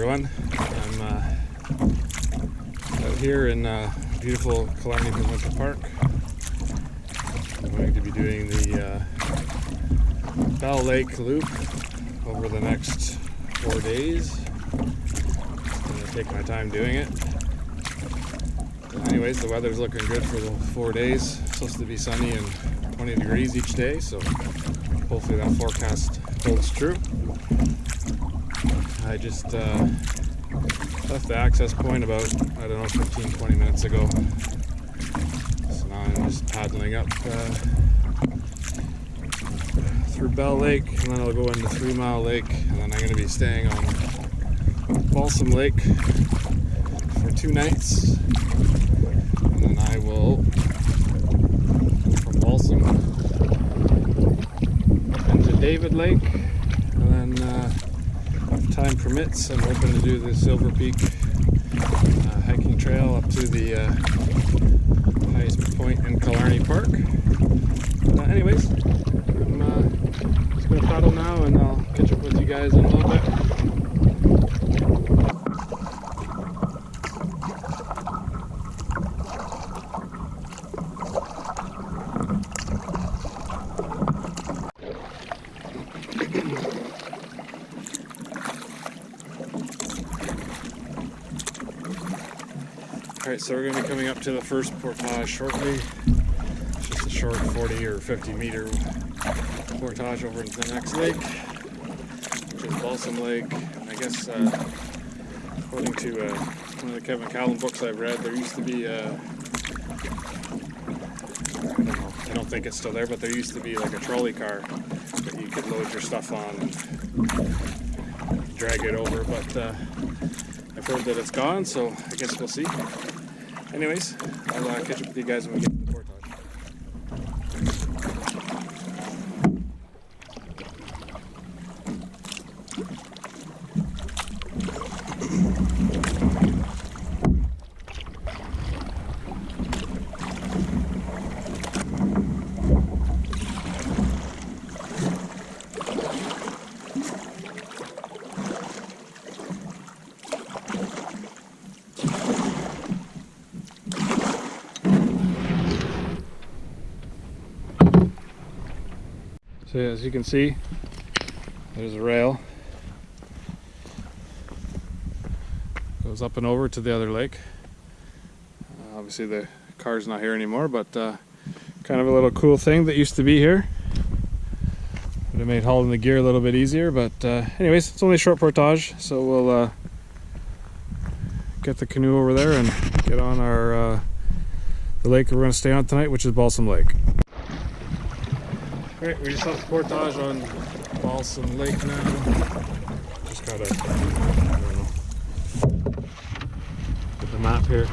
everyone. I'm out here in beautiful Killarney Winter Park. I'm going to be doing the Bell Lake Loop over the next 4 days. I'm going to take my time doing it. But anyways, the weather's looking good for the 4 days. It's supposed to be sunny and 20 degrees each day, so hopefully that forecast holds true. I just left the access point about, 15-20 minutes ago. So now I'm just paddling up through Bell Lake, and then I'll go into 3 Mile Lake, and then I'm going to be staying on Balsam Lake for 2 nights. And then I will, from Balsam, up into David Lake, and then if time permits, I'm hoping to do the Silver Peak hiking trail up to the highest point in Killarney Park. Anyways, I'm just going to paddle now, and I'll catch up with you guys in a little bit. Alright, so we're going to be coming up to the first portage shortly. It's just a short 40 or 50 meter portage over into the next lake, which is Balsam Lake. And I guess, according to one of the Kevin Callan books I've read, there used to be I don't think it's still there, but there used to be like a trolley car that you could load your stuff on and drag it over, but I've heard that it's gone, so I guess we'll see. Anyways, I'll catch up with you guys when we get to the portage. So as you can see, there's a rail. Goes up and over to the other lake. Obviously the car's not here anymore, but kind of a little cool thing that used to be here. Would have made hauling the gear a little bit easier, but anyways, it's only a short portage, so we'll get the canoe over there and get on our the lake we're going to stay on tonight, which is Balsam Lake. Alright, we just left the portage on Balsam Lake now. Just gotta, get the map here.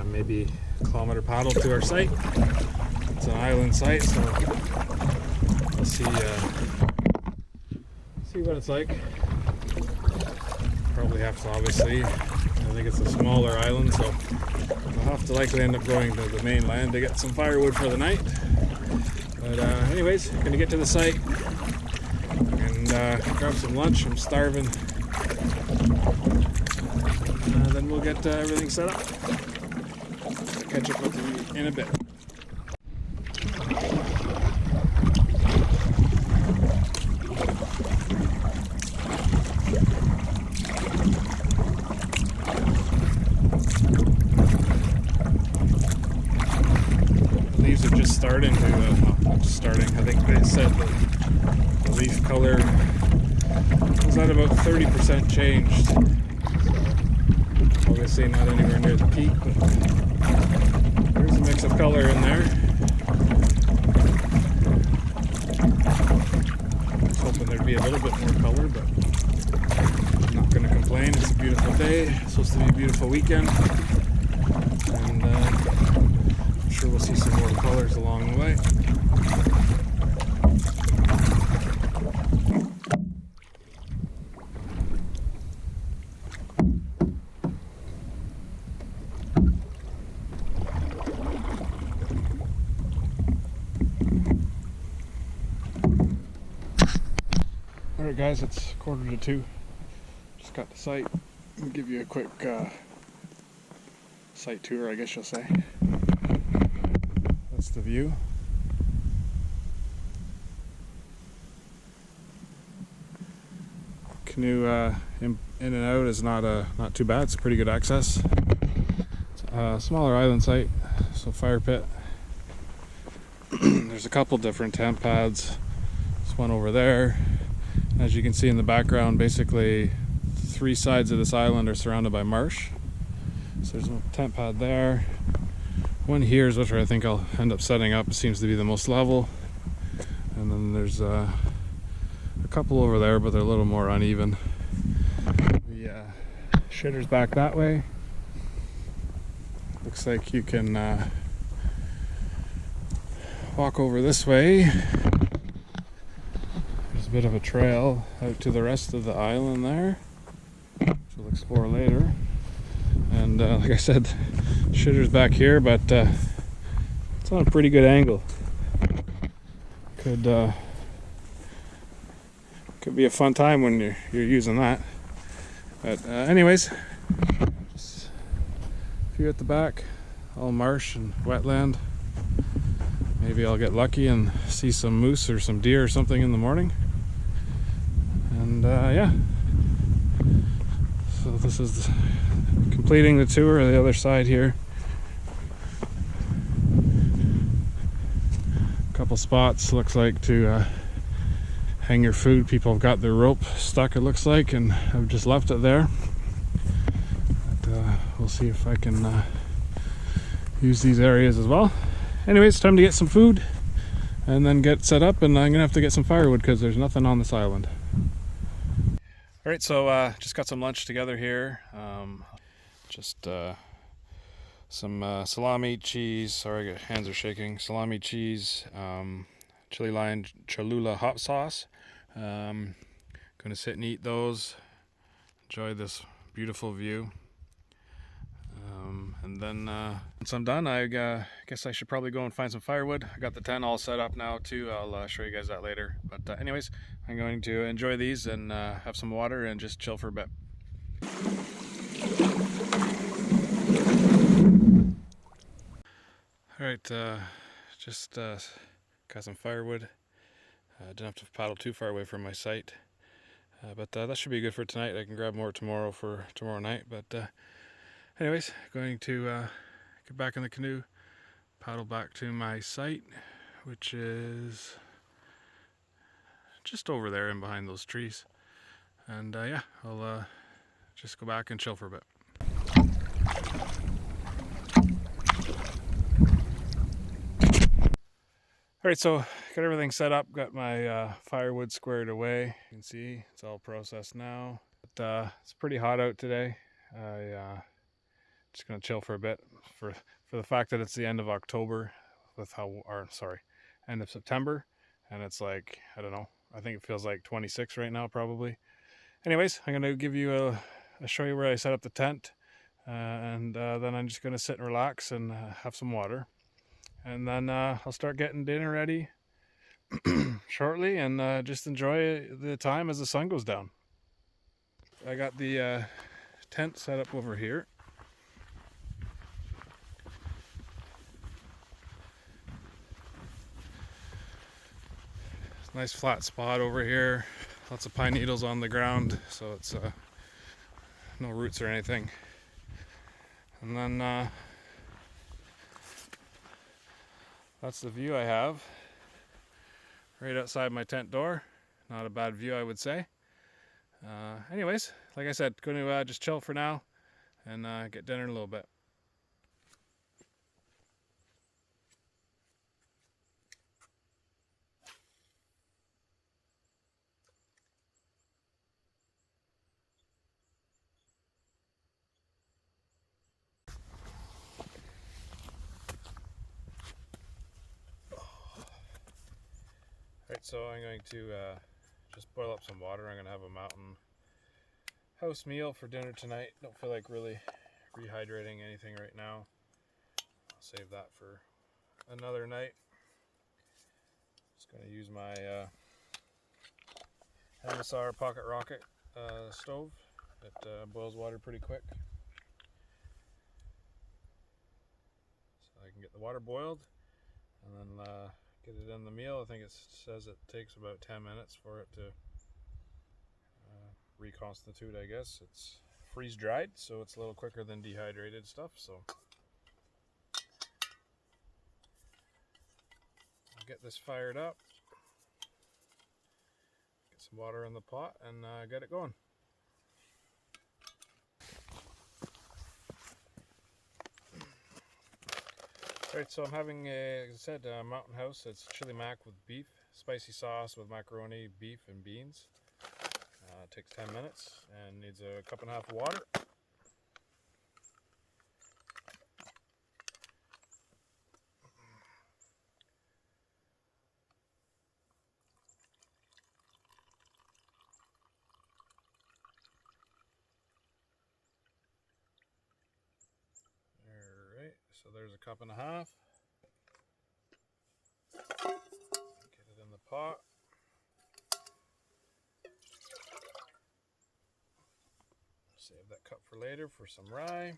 Maybe a kilometer paddle to our site. It's an island site, so we'll see what it's like. Probably have to, obviously, I think it's a smaller island, so I'll have to likely end up going to the mainland to get some firewood for the night. But anyways, gonna get to the site and grab some lunch. I'm starving. Then we'll get everything set up. I'll catch up with you in a bit. Leaves are just starting to, not just starting, I think they said that the leaf color was at about 30% changed. So obviously not anywhere near the peak, but there's a mix of color in there. I was hoping there'd be a little bit more color, but I'm not going to complain. It's a beautiful day. It's supposed to be a beautiful weekend. And I'm sure we'll see some more colors along the way. Alright guys, it's 1:45. Just got to site. I'll give you a quick site tour, I guess you'll say. That's the view. Canoe in and out is not too bad. It's pretty good access. It's a smaller island site, so fire pit. There's a couple different tent pads. This one over there. As you can see in the background, basically 3 sides of this island are surrounded by marsh. So there's a tent pad there. One here is which I think I'll end up setting up. It seems to be the most level. And then there's a couple over there, but they're a little more uneven. The shitter's back that way. Looks like you can walk over this way. There's a bit of a trail out to the rest of the island there, which we'll explore later. And like I said, shitter's back here, but it's on a pretty good angle. Could be a fun time when you're using that. But anyways, just view at the back, all marsh and wetland. Maybe I'll get lucky and see some moose or some deer or something in the morning. And yeah, so this is completing the tour of the other side here. A couple spots looks like to hang your food. People have got their rope stuck, it looks like, and I've just left it there. But, we'll see if I can use these areas as well. Anyways, time to get some food and then get set up, and I'm gonna have to get some firewood because there's nothing on this island. All right, so just got some lunch together here. Just some salami, cheese. Sorry, hands are shaking. Salami, cheese, chili lime Cholula hot sauce. Gonna sit and eat those. Enjoy this beautiful view. And then once I'm done, I guess I should probably go and find some firewood. I got the tent all set up now too. I'll show you guys that later. But anyways, I'm going to enjoy these and have some water and just chill for a bit. Alright, just got some firewood. Didn't have to paddle too far away from my site. But that should be good for tonight. I can grab more tomorrow for tomorrow night. But anyways, going to get back in the canoe, paddle back to my site, which is just over there and behind those trees. And yeah, I'll just go back and chill for a bit. Alright, so got everything set up, got my firewood squared away. You can see it's all processed now. But it's pretty hot out today. Just gonna chill for a bit for the fact that it's the end of October end of September, and it's like, I don't know, I think it feels like 26 right now probably. Anyways, I'm gonna give you a show you where I set up the tent, and then I'm just gonna sit and relax and have some water, and then I'll start getting dinner ready shortly, and just enjoy the time as the sun goes down. I got the tent set up over here. Nice flat spot over here. Lots of pine needles on the ground, so it's no roots or anything. And then that's the view I have right outside my tent door. Not a bad view, I would say. Anyways, like I said, going to just chill for now and get dinner in a little bit. Alright, so I'm going to just boil up some water. I'm going to have a mountain house meal for dinner tonight. Don't feel like really rehydrating anything right now. I'll save that for another night. Just going to use my And this is our pocket rocket stove. It boils water pretty quick. So I can get the water boiled and then get it in the meal. I think it says it takes about 10 minutes for it to reconstitute, I guess. It's freeze dried, so it's a little quicker than dehydrated stuff. So I'll get this fired up, get some water in the pot, and get it going. Alright, so I'm having, as I said, a Mountain House. It's chili mac with beef, spicy sauce with macaroni, beef, and beans. It takes 10 minutes and needs a cup and a half of water. Alright, so there's a cup and a half. Get it in the pot. Save that cup for later for some rye.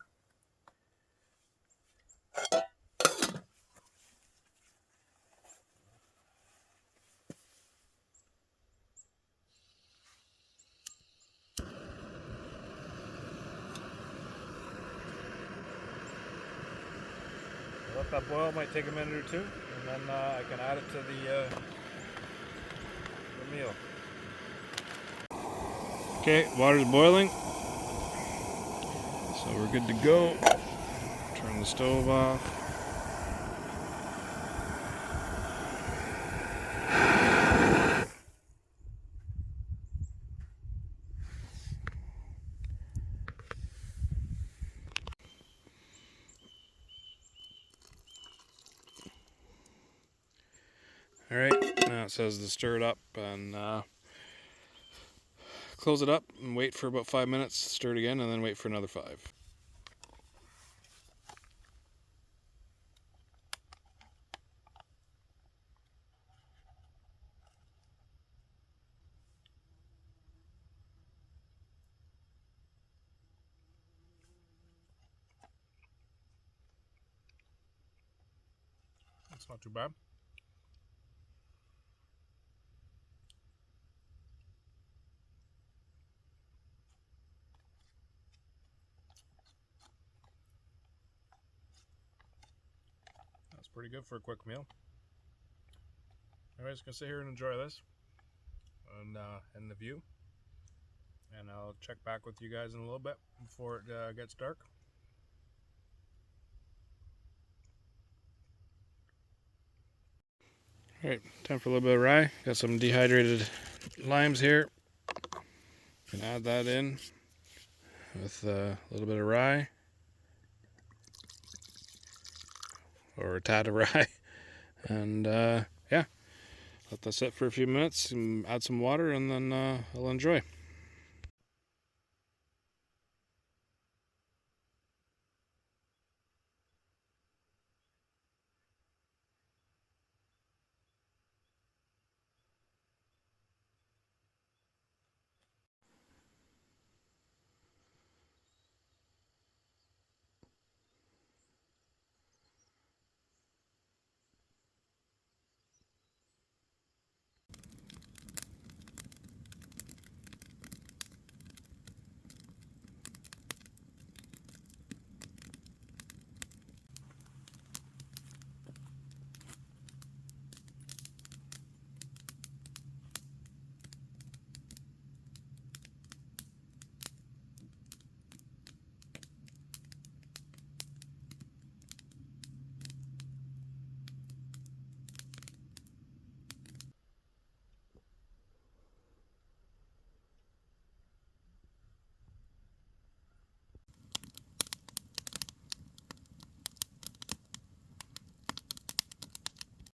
Let that boil, might take a minute or two, and then I can add it to the meal. Okay, water's boiling, so we're good to go. Turn the stove off. Alright, now it says to stir it up and close it up and wait for about 5 minutes, stir it again, and then wait for another 5. That's not too bad. That's pretty good for a quick meal. Anyways, gonna sit here and enjoy this and the view, and I'll check back with you guys in a little bit before it gets dark. Alright, time for a little bit of rye. Got some dehydrated limes here. Can add that in with a little bit of rye, or a tad of rye, and yeah, let that sit for a few minutes and add some water, and then I'll enjoy.